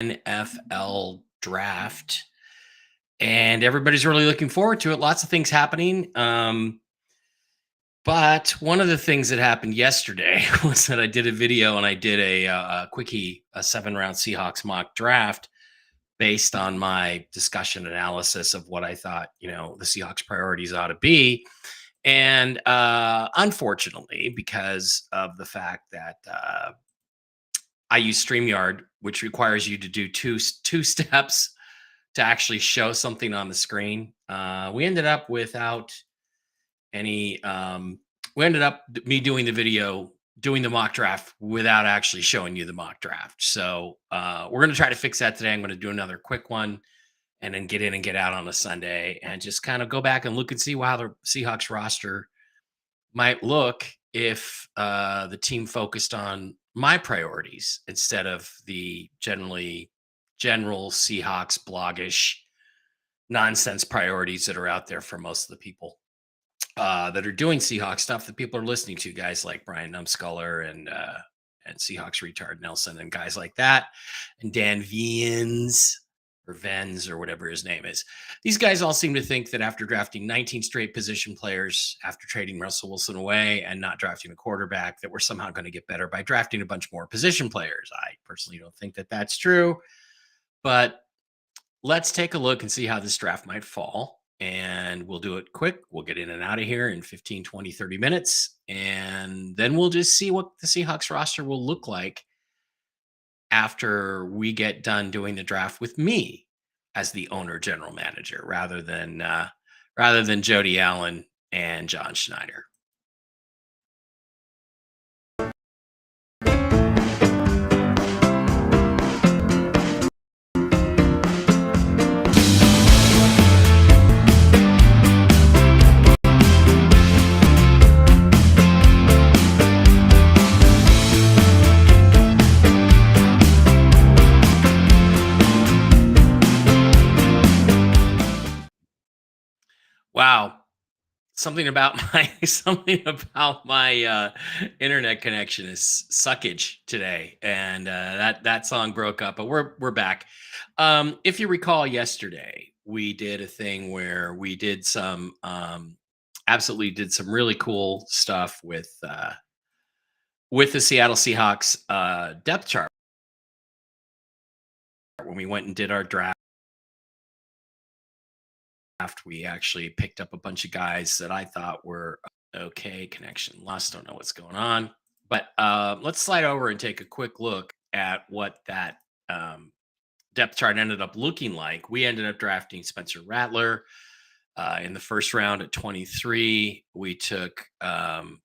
NFL draft, and everybody's really looking forward to it. Lots of things happening. But one of the things that happened yesterday was that I did a video and I did a quickie, a 7 round Seahawks mock draft based on my discussion analysis of what I thought, the Seahawks priorities ought to be. And unfortunately, because of the fact that I use StreamYard, which requires you to do two steps to actually show something on the screen. We ended up without any. We ended up me doing the video, doing the mock draft without actually showing you the mock draft. So we're going to try to fix that today. I'm going to do another quick one and then get in and get out on a Sunday and just kind of go back and look and see how the Seahawks roster might look if the team focused on my priorities instead of the general Seahawks bloggish nonsense priorities that are out there for most of the people that are doing Seahawks stuff that people are listening to, guys like Brian Numskuller and Seahawks retard Nelson and guys like that, and Dan Viens or Venz or whatever his name is. These guys all seem to think that after drafting 19 straight position players, after trading Russell Wilson away and not drafting a quarterback, that we're somehow going to get better by drafting a bunch more position players. I personally don't think that that's true, but let's take a look and see how this draft might fall. And we'll do it quick. We'll get in and out of here in 15, 20, 30 minutes. And then we'll just see what the Seahawks roster will look like after we get done doing the draft with me as the owner general manager rather than Jody Allen and John Schneider. Wow. Something about my internet connection is suckage today, and that song broke up. But we're back. If you recall, yesterday we did a thing where we did absolutely did some really cool stuff with the Seattle Seahawks depth chart when we went and did our draft. We actually picked up a bunch of guys that I thought were okay. Connection lost. Don't know what's going on. But let's slide over and take a quick look at what that depth chart ended up looking like. We ended up drafting Spencer Rattler in the first round at 23. We took Peyton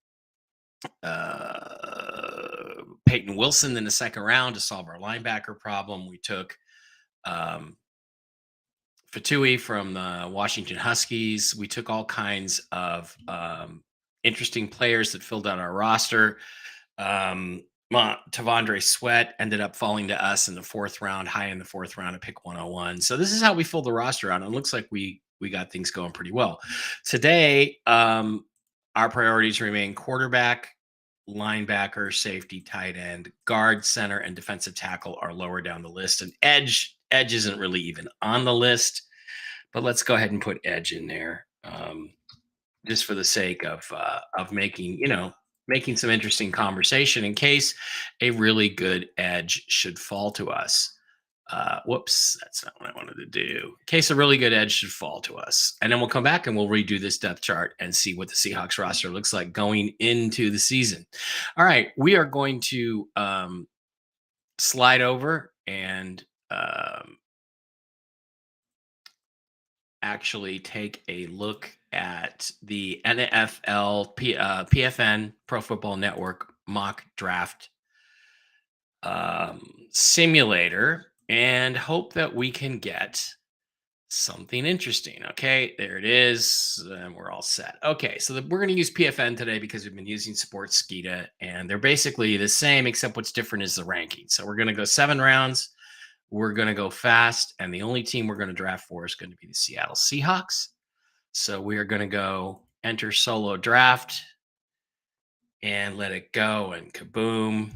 Wilson in the second round to solve our linebacker problem. We took Fatui from the Washington Huskies. We took all kinds of interesting players that filled out our roster. Tavondre Sweat ended up falling to us in the fourth round, high in the fourth round at pick 101. So this is how we filled the roster out. And it looks like we got things going pretty well. Today, our priorities remain quarterback, linebacker, safety, tight end, guard, center, and defensive tackle are lower down the list. And edge isn't really even on the list, but let's go ahead and put edge in there, just for the sake of making some interesting conversation in case a really good edge should fall to us. Whoops, that's not what I wanted to do. In case a really good edge should fall to us. And then we'll come back and we'll redo this depth chart and see what the Seahawks roster looks like going into the season. All right, we are going to slide over and actually take a look at the NFL PFN Pro Football Network mock draft simulator and hope that we can get something interesting. Okay, there it is. And we're all set. Okay, so we're going to use PFN today because we've been using Sportskeeda, and they're basically the same, except what's different is the ranking. So we're going to go 7 rounds. We're going to go fast, and the only team we're going to draft for is going to be the Seattle Seahawks. So we are going to go enter solo draft and let it go, and kaboom.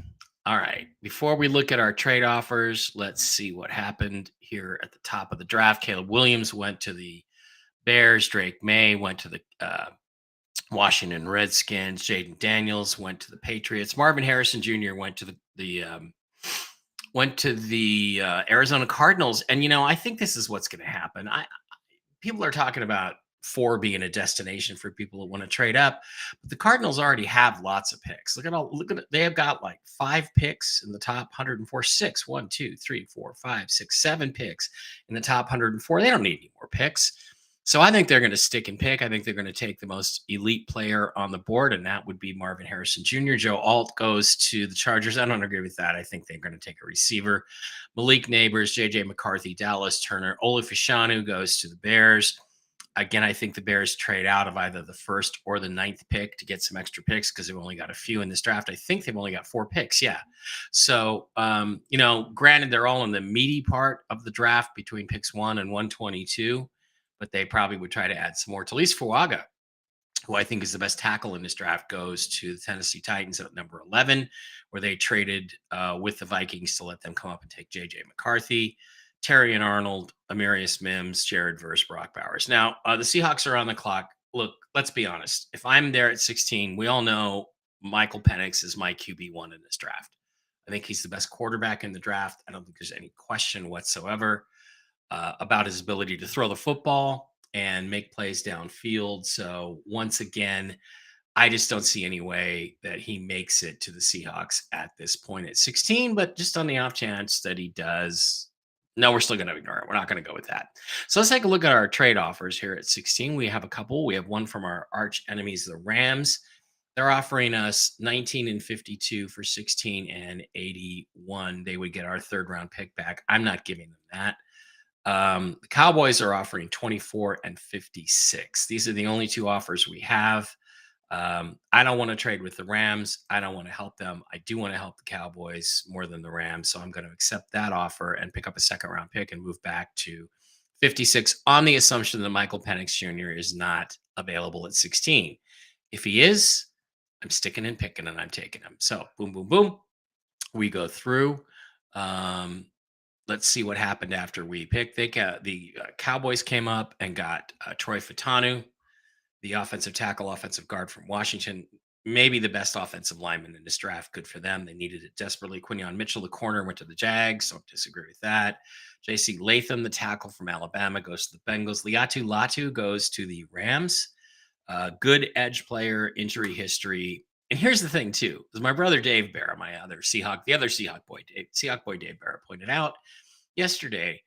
All right. Before we look at our trade offers, let's see what happened here at the top of the draft. Caleb Williams went to the Bears. Drake May went to the Washington Redskins. Jaden Daniels went to the Patriots. Marvin Harrison Jr. went to the Arizona Cardinals. And I think this is what's going to happen. People are talking about four being a destination for people that want to trade up, but the Cardinals already have lots of picks. Look at it. They have got like five picks in the top 104, six, 7 picks in the top 104. They don't need any more picks. So I think they're going to stick and pick. I think they're going to take the most elite player on the board, and that would be Marvin Harrison Jr. Joe Alt goes to the Chargers. I don't agree with that. I think they're going to take a receiver. Malik Neighbors, JJ McCarthy, Dallas Turner, Olaf Fashanu goes to the Bears. Again, I think the Bears trade out of either the first or the ninth pick to get some extra picks because they've only got a few in this draft. I think they've only got four picks. Yeah. So, granted, they're all in the meaty part of the draft between picks 1 and 122, but they probably would try to add some more. Talise Fuaga, who I think is the best tackle in this draft, goes to the Tennessee Titans at number 11, where they traded with the Vikings to let them come up and take J.J. McCarthy. Terry and Arnold, Amarius Mims, Jared Verse, Brock Bowers. Now, the Seahawks are on the clock. Look, let's be honest. If I'm there at 16, we all know Michael Penix is my QB1 in this draft. I think he's the best quarterback in the draft. I don't think there's any question whatsoever about his ability to throw the football and make plays downfield. So, once again, I just don't see any way that he makes it to the Seahawks at this point at 16, but just on the off chance that he does, no, we're still going to ignore it. We're not going to go with that. So let's take a look at our trade offers here at 16. We have a couple. We have one from our arch enemies, the Rams. They're offering us 19 and 52 for 16 and 81. They would get our third round pick back. I'm not giving them that. The Cowboys are offering 24 and 56. These are the only two offers we have. I don't want to trade with the Rams. I don't want to help them. I do want to help the Cowboys more than the Rams. So I'm going to accept that offer and pick up a second round pick and move back to 56 on the assumption that Michael Penix Jr. is not available at 16. If he is, I'm sticking and picking and I'm taking him. So boom, boom, boom. We go through. Let's see what happened after we picked. The Cowboys came up and got Troy Fatanu, the offensive tackle, offensive guard from Washington, maybe the best offensive lineman in this draft. Good for them. They needed it desperately. Quinion Mitchell, the corner, went to the Jags. Don't disagree with that. J.C. Latham, the tackle from Alabama, goes to the Bengals. Liatu Latu goes to the Rams. Good edge player, injury history. And here's the thing, too, is my brother Dave Barra, the other Seahawk boy Dave Barra pointed out yesterday,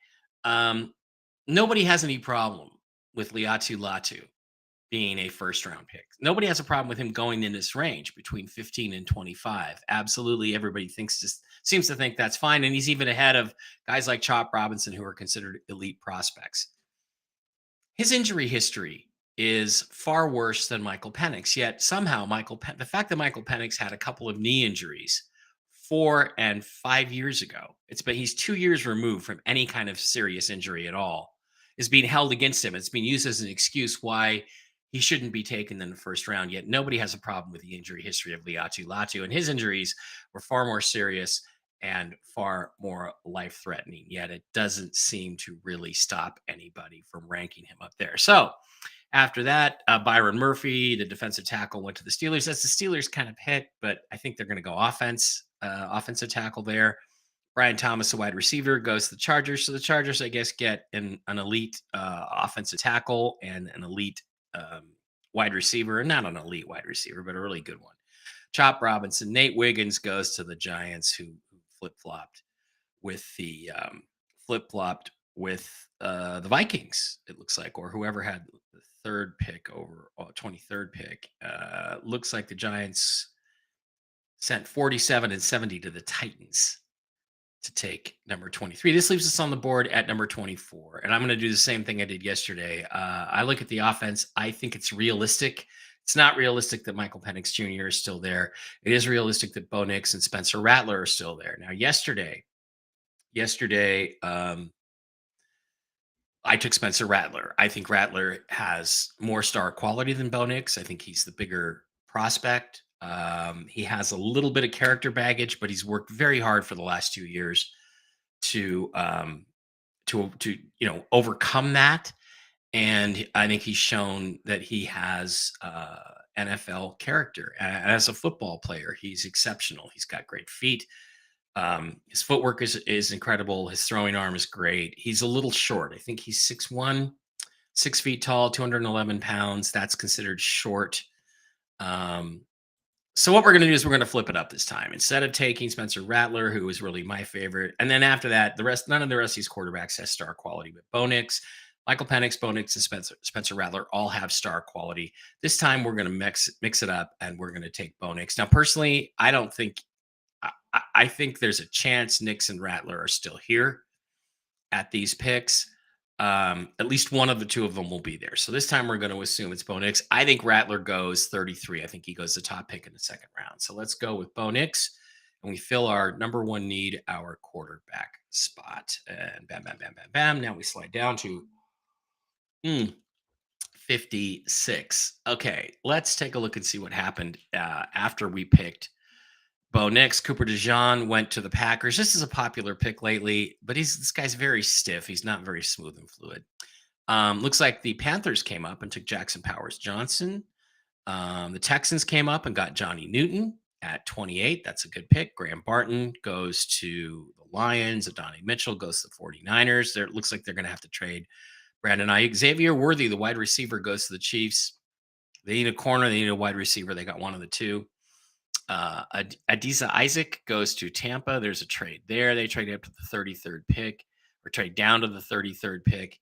nobody has any problem with Liatu Latu being a first round pick. Nobody has a problem with him going in this range between 15 and 25. Absolutely. Everybody seems to think that's fine. And he's even ahead of guys like Chop Robinson, who are considered elite prospects. His injury history is far worse than Michael Penix. Yet somehow the fact that Michael Penix had a couple of knee injuries 4 and 5 years ago, he's 2 years removed from any kind of serious injury at all, is being held against him. It's being used as an excuse why he shouldn't be taken in the first round. Yet nobody has a problem with the injury history of Liatu Latu, and his injuries were far more serious and far more life-threatening. Yet it doesn't seem to really stop anybody from ranking him up there. So after that, Byron Murphy, the defensive tackle, went to the Steelers. That's the Steelers kind of pick, but I think they're going to go offensive tackle there. Brian Thomas, a wide receiver, goes to the Chargers. So the Chargers, I guess, get an elite offensive tackle and an elite wide receiver. Not an elite wide receiver, but a really good one. Chop Robinson. Nate Wiggins goes to the Giants, who flip-flopped with the Vikings, it looks like, or whoever had the third pick over 23rd pick. Looks like the Giants sent 47 and 70 to the Titans to take number 23. This leaves us on the board at number 24. And I'm going to do the same thing I did yesterday. I look at the offense. I think it's realistic. It's not realistic that Michael Penix Jr. is still there. It is realistic that Bo Nix and Spencer Rattler are still there. Now, yesterday, I took Spencer Rattler. I think Rattler has more star quality than Bo Nix. I think he's the bigger prospect. He has a little bit of character baggage, but he's worked very hard for the last 2 years to overcome that. And I think he's shown that he has NFL character. As a football player, he's exceptional. He's got great feet. His footwork is incredible. His throwing arm is great. He's a little short. I think he's 6'1", 6 feet tall, 211 pounds. That's considered short. Um, so what we're going to do is we're going to flip it up this time. Instead of taking Spencer Rattler, who is really my favorite, and then after that, none of the rest of these quarterbacks has star quality. But Michael Penix, Bo Nix, and Spencer Rattler all have star quality. This time we're going to mix it up, and we're going to take Bo Nix. Now, personally, I don't think I think there's a chance Nix and Rattler are still here at these picks. At least one of the two of them will be there. So this time we're going to assume it's Bo Nix. I think Rattler goes 33. I think he goes the top pick in the second round. So let's go with Bo Nix, and we fill our number one need, our quarterback spot. And bam, bam, bam, bam, bam. Now we slide down to 56. Okay, let's take a look and see what happened after we picked Bo Nix. Cooper DeJean went to the Packers. This is a popular pick lately, but this guy's very stiff. He's not very smooth and fluid. Looks like the Panthers came up and took Jackson Powers Johnson. The Texans came up and got Johnny Newton at 28. That's a good pick. Graham Barton goes to the Lions. Adonai Mitchell goes to the 49ers. It looks like they're going to have to trade Brandon Ayuk. Xavier Worthy, the wide receiver, goes to the Chiefs. They need a corner. They need a wide receiver. They got one of the two. Adisa Isaac goes to Tampa. There's a trade there. They trade up to the 33rd pick, or trade down to the 33rd pick.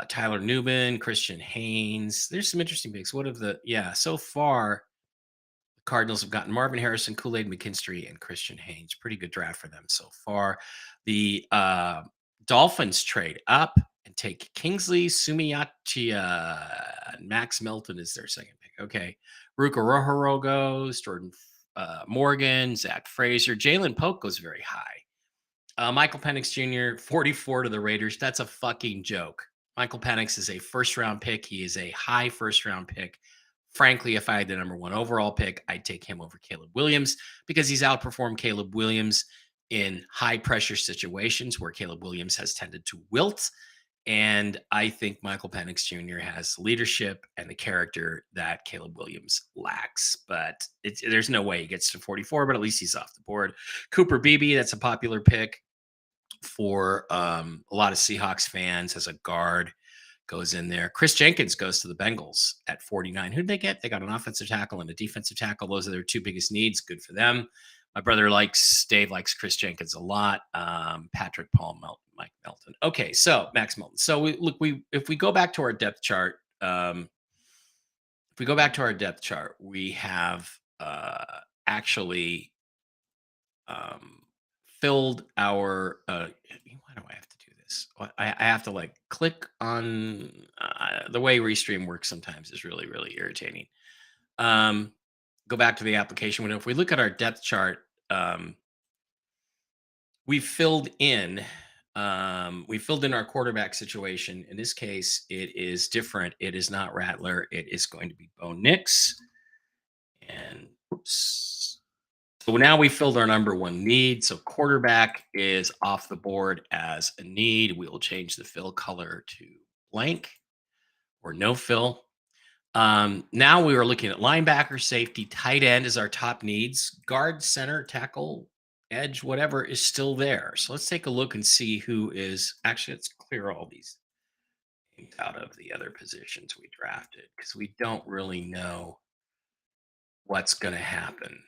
Tyler Newman, Christian Haynes. There's some interesting picks. So far, the Cardinals have gotten Marvin Harrison, Kool-Aid McKinstry, and Christian Haynes. Pretty good draft for them so far. The Dolphins trade up and take Kingsley Sumiatia, and Max Melton is their second pick. Okay. Ruka Rohoro goes, Jordan Morgan, Zach Frazier. Jalen Polk goes very high. Michael Penix Jr., 44 to the Raiders. That's a fucking joke. Michael Penix is a first-round pick. He is a high first-round pick. Frankly, if I had the number one overall pick, I'd take him over Caleb Williams because he's outperformed Caleb Williams in high-pressure situations where Caleb Williams has tended to wilt. And I think Michael Penix Jr. has leadership and the character that Caleb Williams lacks. But there's no way he gets to 44, but at least he's off the board. Cooper Beebe, that's a popular pick for a lot of Seahawks fans as a guard, goes in there. Chris Jenkins goes to the Bengals at 49. Who'd they get? They got an offensive tackle and a defensive tackle. Those are their two biggest needs. Good for them. My brother Dave likes Chris Jenkins a lot. Patrick Paul Melton, Mike Melton. Okay, so Max Melton. So if we go back to our depth chart, we have actually filled our. Why do I have to do this? I have to click on the way Restream works. Sometimes is really really irritating. Go back to the application window. If we look at our depth chart, we filled in our quarterback situation. In this case, it is different. It is not Rattler. It is going to be Bo Nix. And oops. So now we filled our number one need. So quarterback is off the board as a need. We will change the fill color to blank or no fill. Now we are looking at linebacker, safety, tight end as our top needs. Guard, center, tackle, edge, whatever is still there. So let's take a look and see who is actually. Let's clear all these names out of the other positions we drafted because we don't really know what's going to happen.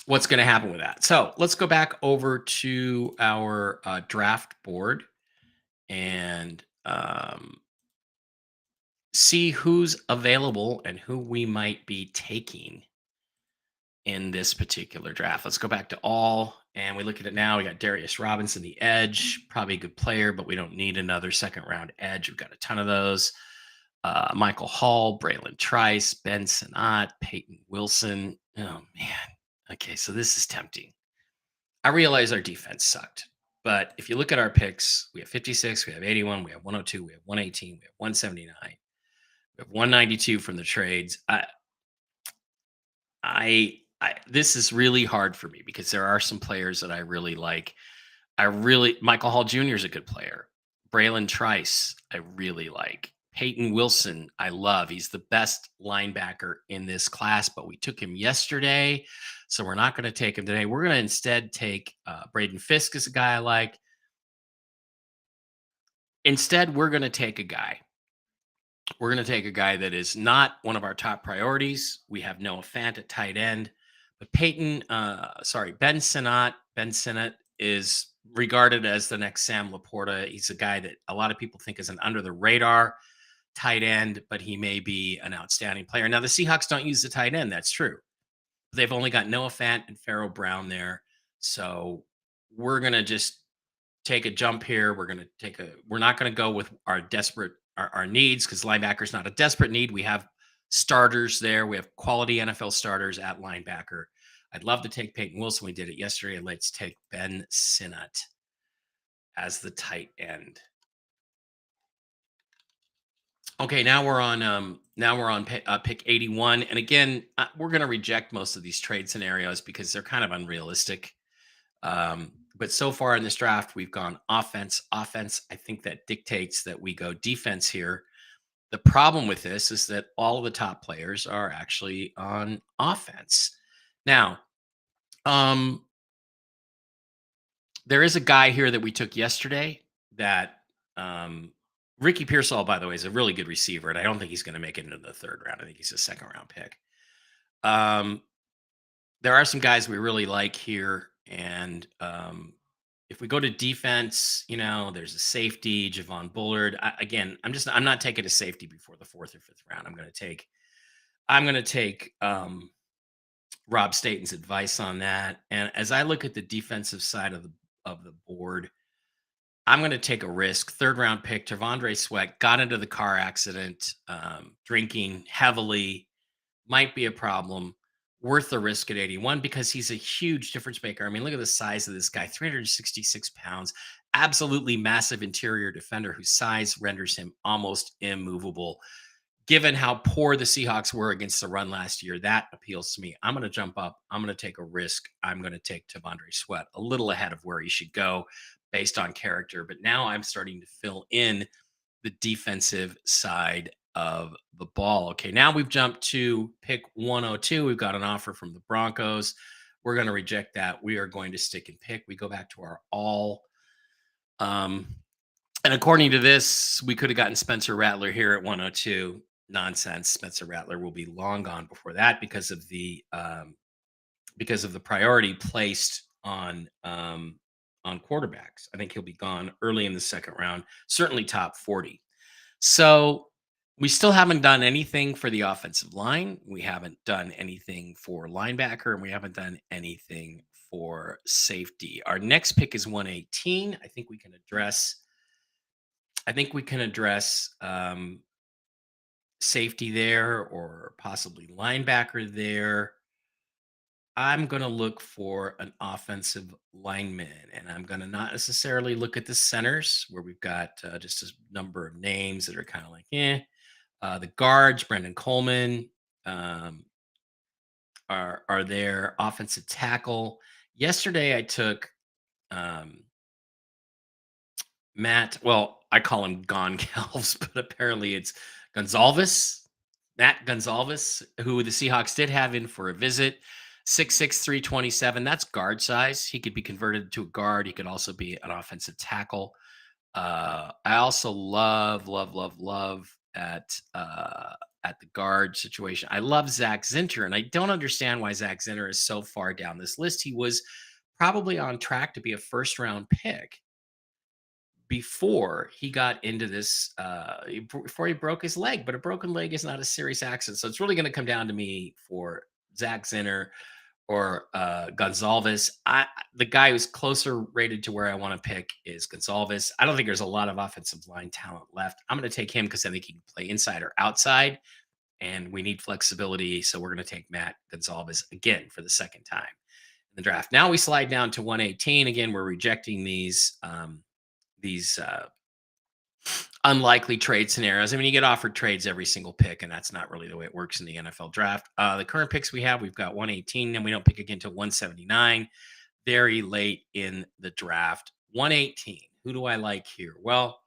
What's going to happen with that? So let's go back over to our draft board and see who's available and who we might be taking in this particular draft. Let's go back to all, and we look at it now. We got Darius Robinson, the edge, probably a good player, but we don't need another second round edge. We've got a ton of those. Michael Hall, Braylon Trice, Ben Sinnott, Peyton Wilson. Oh man. Okay, so this is tempting. I realize our defense sucked, but if you look at our picks, we have 56, we have 81, we have 102, we have 118, we have 179. We have 192 from the trades. This is really hard for me because there are some players that I really like. Michael Hall Jr. is a good player. Braylon Trice, I really like. Peyton Wilson, I love. He's the best linebacker in this class, but we took him yesterday, so we're not going to take him today. We're going to instead take Braden Fisk is a guy I like. Instead, we're going to take a guy. We're going to take a guy that is not one of our top priorities. We have Noah Fant at tight end, but Ben Sinnott. Ben Sinnott is regarded as the next Sam Laporta. He's a guy that a lot of people think is an under the radar tight end, but he may be an outstanding player. Now, the Seahawks don't use the tight end. That's true. They've only got Noah Fant and Pharaoh Brown there. So we're going to just take a jump here. We're not going to go with our needs because linebacker is not a desperate need. We have starters there. We have quality NFL starters at linebacker. I'd love to take Peyton Wilson. We did it yesterday. Let's take Ben Sinnott as the tight end. Okay, now we're on pick 81, and again, we're going to reject most of these trade scenarios because they're kind of unrealistic. But so far in this draft, we've gone offense, offense. I think that dictates that we go defense here. The problem with this is that all of the top players are actually on offense. Now, um, there is a guy here that we took yesterday that Ricky Pearsall, by the way, is a really good receiver, and I don't think he's going to make it into the third round. I think he's a second round pick. Um, there are some guys we really like here, and if we go to defense, there's a safety, Javon Bullard. I'm not taking a safety before the fourth or fifth round. I'm going to take Rob Staten's advice on that. And as I look at the defensive side of the board, I'm going to take a risk. Third round pick, Tavondre Sweat got into the car accident, drinking heavily, might be a problem. Worth the risk at 81 because he's a huge difference maker. I mean, look at the size of this guy, 366 pounds, absolutely massive interior defender whose size renders him almost immovable. Given how poor the Seahawks were against the run last year, that appeals to me. I'm going to jump up. I'm going to take a risk. I'm going to take Tavondre Sweat a little ahead of where he should go based on character. But now I'm starting to fill in the defensive side of the ball. Okay, now we've jumped to pick 102. We've got an offer from the Broncos. We're going to reject that. We are going to stick and pick. We go back to our all. And according to this, we could have gotten Spencer Rattler here at 102. Nonsense. Spencer Rattler will be long gone before that because of the priority placed on quarterbacks. I think he'll be gone early in the second round, certainly top 40. So we still haven't done anything for the offensive line. We haven't done anything for linebacker, and we haven't done anything for safety. Our next pick is 118. I think we can address safety there or possibly linebacker there. I'm going to look for an offensive lineman, and I'm going to not necessarily look at the centers where we've got just a number of names that are kind of like, the guards, Brendan Coleman, are there. Offensive tackle. Yesterday, I took Matt. Well, I call him Gon Calves, but apparently it's Gonzalez. Matt Gonzalez, who the Seahawks did have in for a visit. 6'6", 327. That's guard size. He could be converted to a guard. He could also be an offensive tackle. I also love at the guard situation. I love Zach Zinter, and I don't understand why Zach Zinter is so far down this list. He was probably on track to be a first round pick before he got into this, before he broke his leg. But a broken leg is not a serious accident, so it's really going to come down to me for Zach Zinter or Gonzalez. The guy who's closer rated to where I want to pick is Gonzalez. I don't think there's a lot of offensive line talent left. I'm going to take him because I think he can play inside or outside, and we need flexibility. So we're going to take Matt Gonzalez again for the second time in the draft. Now we slide down to 118. Again, we're rejecting these unlikely trade scenarios. I mean, you get offered trades every single pick, and that's not really the way it works in the NFL draft. The current picks we have, we've got 118, and we don't pick again until 179, very late in the draft. 118. Who do I like here? Well,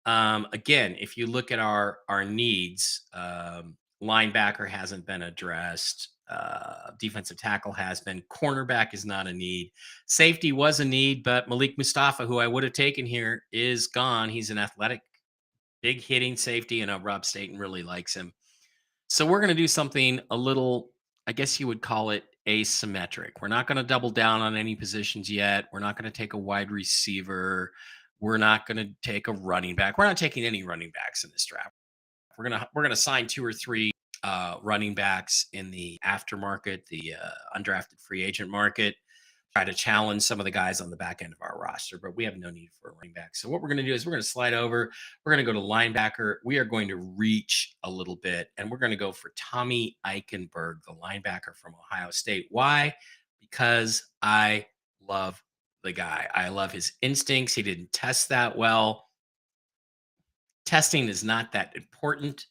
again, if you look at our needs, linebacker hasn't been addressed. Defensive tackle has been. Cornerback is not a need. Safety was a need, but Malik Mustafa, who I would have taken here, is gone. He's an athletic, big hitting safety, and Rob Staten really likes him. So we're going to do something a little, I guess you would call it asymmetric. We're not going to double down on any positions yet. We're not going to take a wide receiver. We're not going to take a running back. We're not taking any running backs in this draft. We're gonna sign two or three running backs in the aftermarket, the undrafted free agent market. Try to challenge some of the guys on the back end of our roster, but we have no need for a running back. So what we're going to do is we're going to slide over. We're going to go to linebacker. We are going to reach a little bit, and we're going to go for Tommy Eichenberg, the linebacker from Ohio State. Why? Because I love the guy. I love his instincts. He didn't test that well. Testing is not that important.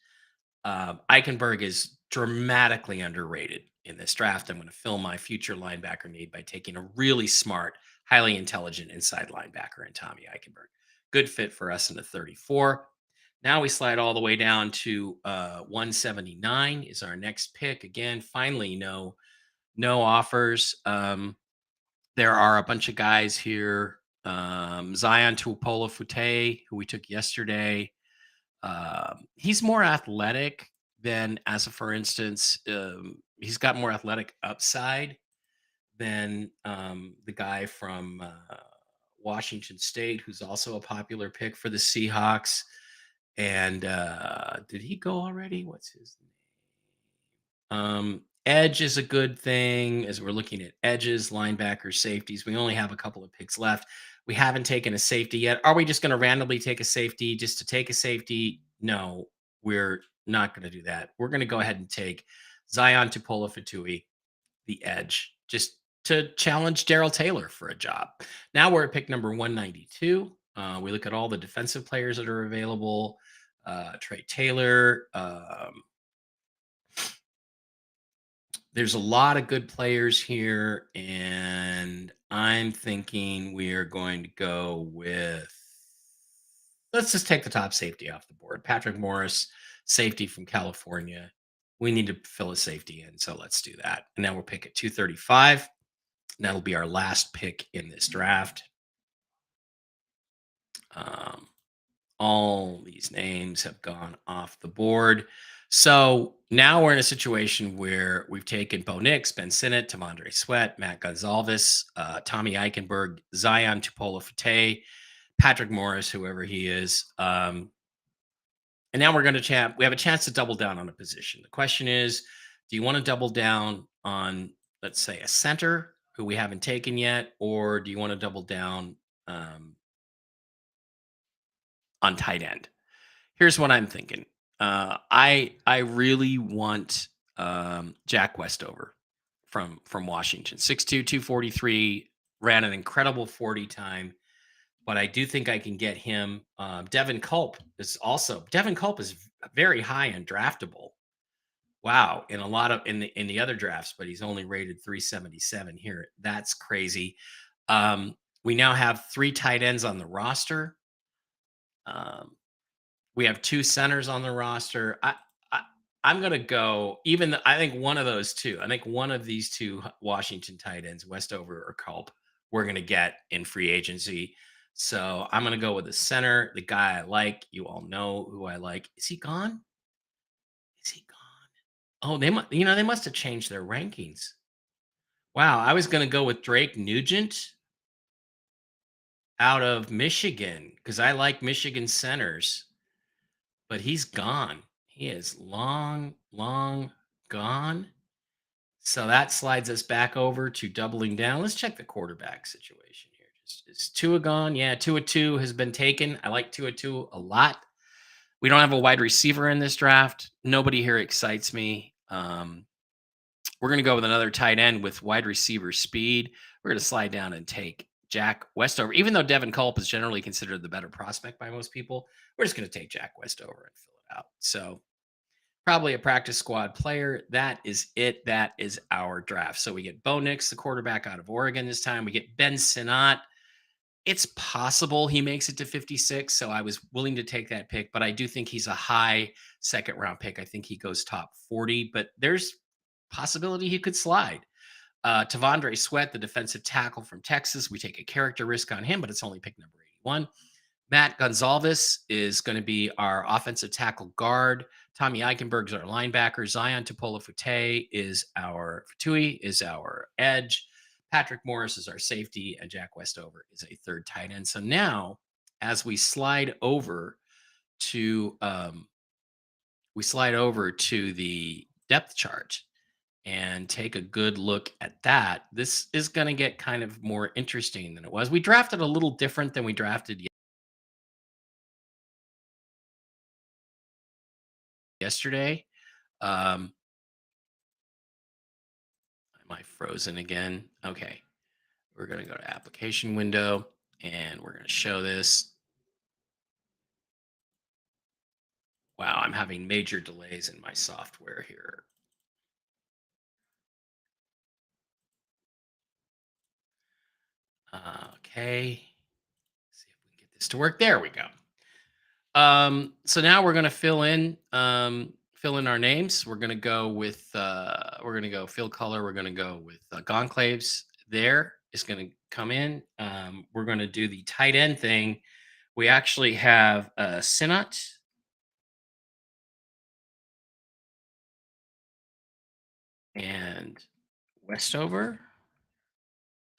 Eichenberg is dramatically underrated in this draft. I'm going to fill my future linebacker need by taking a really smart, highly intelligent inside linebacker in Tommy Eichenberg. Good fit for us in the 34. Now we slide all the way down to 179 is our next pick. Again, finally, no offers. There are a bunch of guys here. Zion Tuipulotu, who we took yesterday. He's more athletic than, as a for instance, he's got more athletic upside than the guy from Washington State, who's also a popular pick for the Seahawks. And did he go already? What's his name? Edge is a good thing as we're looking at edges, linebackers, safeties. We only have a couple of picks left. We haven't taken a safety yet. Are we just going to randomly take a safety just to take a safety? No, we're not going to do that. We're going to go ahead and take Zion Tupuola-Fatui, the edge, just to challenge Daryl Taylor for a job. Now we're at pick number 192. We look at all the defensive players that are available. Trey Taylor, there's a lot of good players here, and I'm thinking we are going to go with, let's just take the top safety off the board. Patrick Morris, safety from California. We need to fill a safety in, so let's do that. And now we'll pick at 235. And that'll be our last pick in this draft. All these names have gone off the board. So now we're in a situation where we've taken Bo Nix, Ben Sinnott, Tamondre Sweat, Matt Gonzalez, Tommy Eichenberg, Zion Tupuola-Fatui, Patrick Morris, whoever he is. And now we're going to chat. We have a chance to double down on a position. The question is, do you want to double down on, let's say, a center who we haven't taken yet, or do you want to double down on tight end? Here's what I'm thinking. I really want Jack Westover from Washington. 6'2", 243, ran an incredible 40 time, but I do think I can get him. Devin Culp is very high and draftable. Wow, in a lot of in the other drafts, but he's only rated 377 here. That's crazy. We now have 3 tight ends on the roster. We have 2 centers on the roster. I I'm gonna go. I think one of those two. I think one of these two Washington tight ends, Westover or Culp, we're gonna get in free agency. So I'm gonna go with the center, the guy I like. You all know who I like. Is he gone? Is he gone? Oh, they must have changed their rankings. Wow, I was gonna go with Drake Nugent out of Michigan because I like Michigan centers, but he's gone. He is long, long gone. So that slides us back over to doubling down. Let's check the quarterback situation here. Is Tua gone? Yeah, Tua 2 has been taken. I like Tua 2 a lot. We don't have a wide receiver in this draft. Nobody here excites me. We're going to go with another tight end with wide receiver speed. We're going to slide down and take Jack Westover, even though Devin Culp is generally considered the better prospect by most people. We're just going to take Jack Westover and fill it out. So probably a practice squad player. That is it. That is our draft. So we get Bo Nix, the quarterback out of Oregon this time. We get Ben Sinnott. It's possible he makes it to 56. So I was willing to take that pick, but I do think he's a high second round pick. I think he goes top 40, but there's possibility he could slide. Tavondre Sweat, the defensive tackle from Texas. We take a character risk on him, but it's only pick number 81. Matt Gonzalez is going to be our offensive tackle guard. Tommy Eichenberg is our linebacker. Zion Tupola Fute is our Fatui is our edge. Patrick Morris is our safety, and Jack Westover is a third tight end. So now, as to we slide over to the depth chart and take a good look at that, this is going to get kind of more interesting than it was. We drafted a little different than we drafted yesterday. Am I frozen again? Okay. We're going to go to application window and we're going to show this. Wow, I'm having major delays in my software here. Okay. See if we can get this to work. There we go. So now we're gonna fill in our names. We're gonna go fill color. We're gonna go with conclaves. There is gonna come in. We're gonna do the tight end thing. We actually have Sinnott and Westover.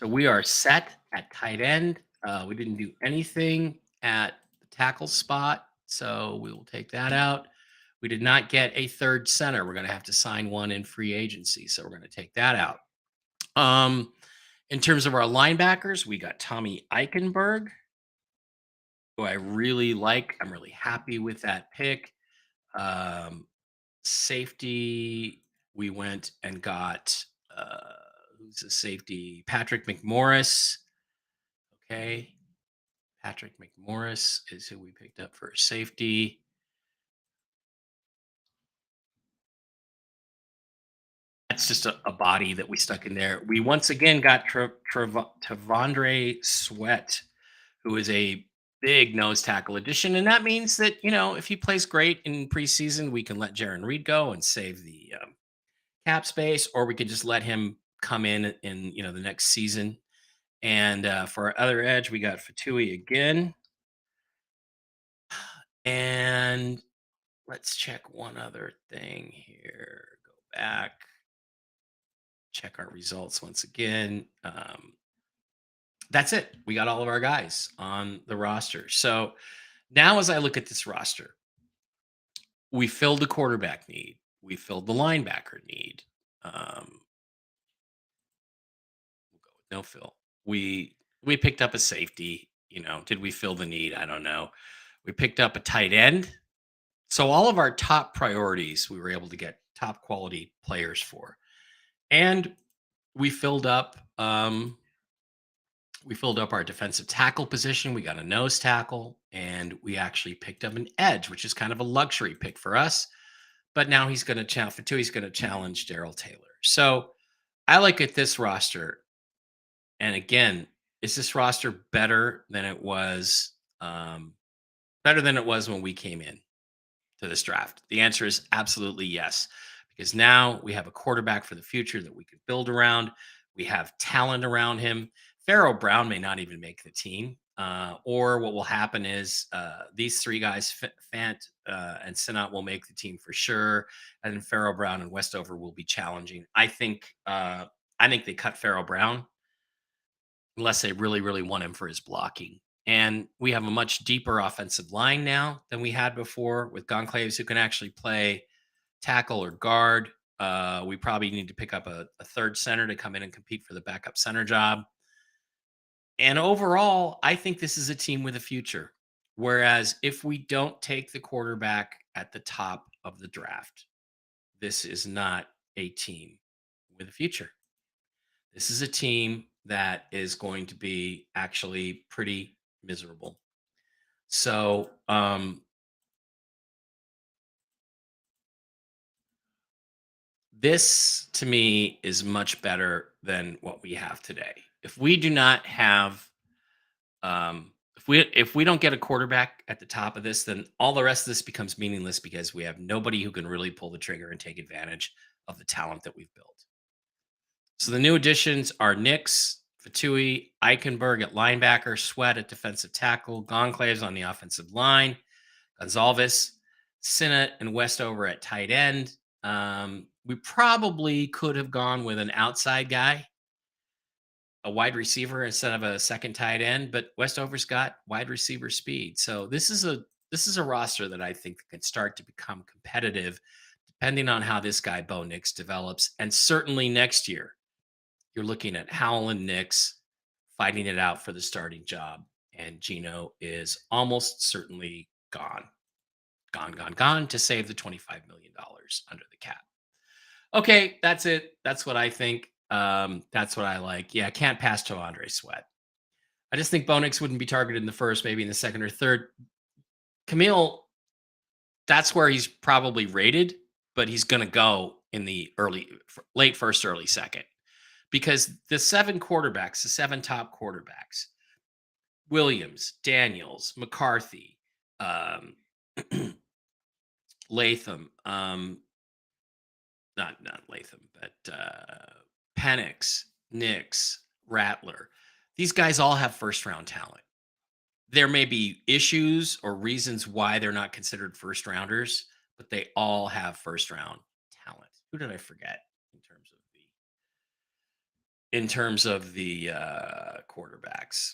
So we are set at tight end. We didn't do anything at the tackle spot, so we will take that out. We did not get a third center. We're going to have to sign one in free agency, so we're going to take that out. In terms of our linebackers, we got Tommy Eichenberg, who I really like. I'm really happy with that pick. Um, Safety, we went and got who's the safety? Patrick McMorris. Okay. Patrick McMorris is who we picked up for safety. That's just a body that we stuck in there. We once again got Tavondre Sweat, who is a big nose tackle addition. And that means that, if he plays great in preseason, we can let Jaron Reed go and save the cap space, or we could just let him come in, the next season. And for our other edge, we got Fatui again. And let's check one other thing here. Go back, check our results once again. That's it. We got all of our guys on the roster. So now, as I look at this roster, we filled the quarterback need, we filled the linebacker need. We'll go with no fill. We picked up a safety. Did we fill the need? I don't know. We picked up a tight end. So all of our top priorities, we were able to get top quality players for, and we filled up. We filled up our defensive tackle position. We got a nose tackle, and we actually picked up an edge, which is kind of a luxury pick for us. But now he's going to challenge for two. He's going to challenge Daryl Taylor. So I like at this roster. And again, is this roster better than it was? Better than it was when we came in to this draft? The answer is absolutely yes, because now we have a quarterback for the future that we could build around. We have talent around him. Pharaoh Brown may not even make the team. Or what will happen is these three guys, Fant and Sinnott, will make the team for sure, and then Pharaoh Brown and Westover will be challenging. I think they cut Pharaoh Brown unless they really, really want him for his blocking. And we have a much deeper offensive line now than we had before with Gonclaves, who can actually play tackle or guard. We probably need to pick up a third center to come in and compete for the backup center job. And overall, I think this is a team with a future. Whereas if we don't take the quarterback at the top of the draft, this is not a team with a future. This is a team that is going to be actually pretty miserable. So, this to me is much better than what we have today. If we do not have if we don't get a quarterback at the top of this, then all the rest of this becomes meaningless because we have nobody who can really pull the trigger and take advantage of the talent that we've built. So the new additions are Nix, Fatui, Eichenberg at linebacker, Sweat at defensive tackle, Gonclaves on the offensive line, Gonzalez, Sinnott, and Westover at tight end. We probably could have gone with an outside guy, a wide receiver instead of a second tight end, but Westover's got wide receiver speed. So this is a roster that I think can start to become competitive depending on how this guy Bo Nix develops. And certainly next year, you're looking at Howell and Nix fighting it out for the starting job. And Gino is almost certainly gone to save the $25 million under the cap. Okay, that's it. That's what I think. That's what I like. Yeah, can't pass to Andre Sweat. I just think Bo Nix wouldn't be targeted in the first, maybe in the second or third. Camille, that's where he's probably rated, but he's going to go in the late first, early second, because the seven top quarterbacks, Williams, Daniels, McCarthy, Latham, not Latham, but Penix, Nix, Rattler. These guys all have first round talent. There may be issues or reasons why they're not considered first rounders, but they all have first round talent. Who did I forget in terms of the quarterbacks?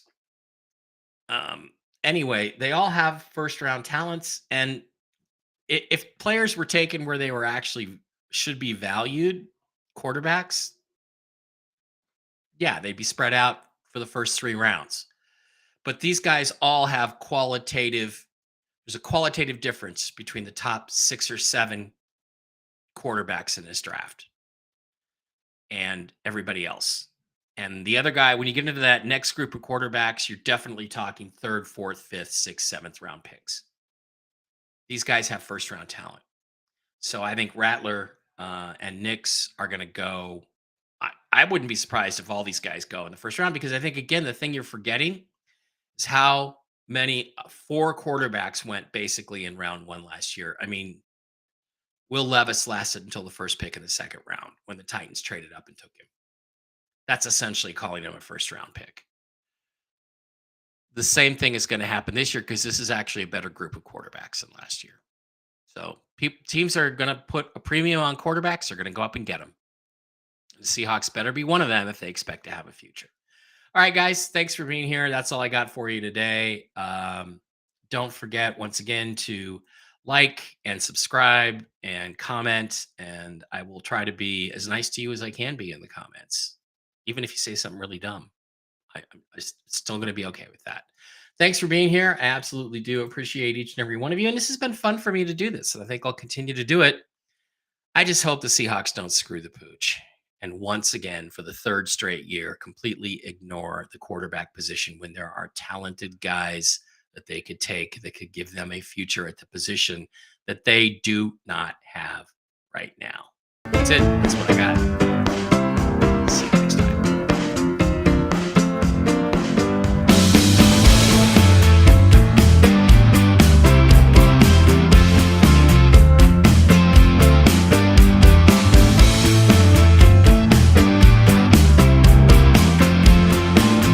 Anyway, they all have first round talents, and if players were taken where they were actually should be valued, quarterbacks, yeah, they'd be spread out for the first 3 rounds. But these guys all have there's a qualitative difference between the top 6 or 7 quarterbacks in this draft and everybody else. And the other guy, when you get into that next group of quarterbacks, you're definitely talking third, fourth, fifth, sixth, seventh round picks. These guys have first round talent. So I think Rattler and Nix are going to go. I wouldn't be surprised if all these guys go in the first round, because I think, again, the thing you're forgetting is how many 4 quarterbacks went basically in round 1 last year. I mean, Will Levis lasted until the first pick in the second round when the Titans traded up and took him. That's essentially calling him a first round pick. The same thing is going to happen this year, because this is actually a better group of quarterbacks than last year. So teams are going to put a premium on quarterbacks. They're going to go up and get them. The Seahawks better be one of them if they expect to have a future. All right, guys, thanks for being here. That's all I got for you today. Don't forget, once again, to like and subscribe and comment, and I will try to be as nice to you as I can be in the comments. Even if you say something really dumb, I'm still going to be okay with that. Thanks for being here. I absolutely do appreciate each and every one of you. And this has been fun for me to do this, and I think I'll continue to do it. I just hope the Seahawks don't screw the pooch, and once again, for the 3rd straight year, completely ignore the quarterback position when there are talented guys that they could take that could give them a future at the position that they do not have right now. That's it. That's what I got.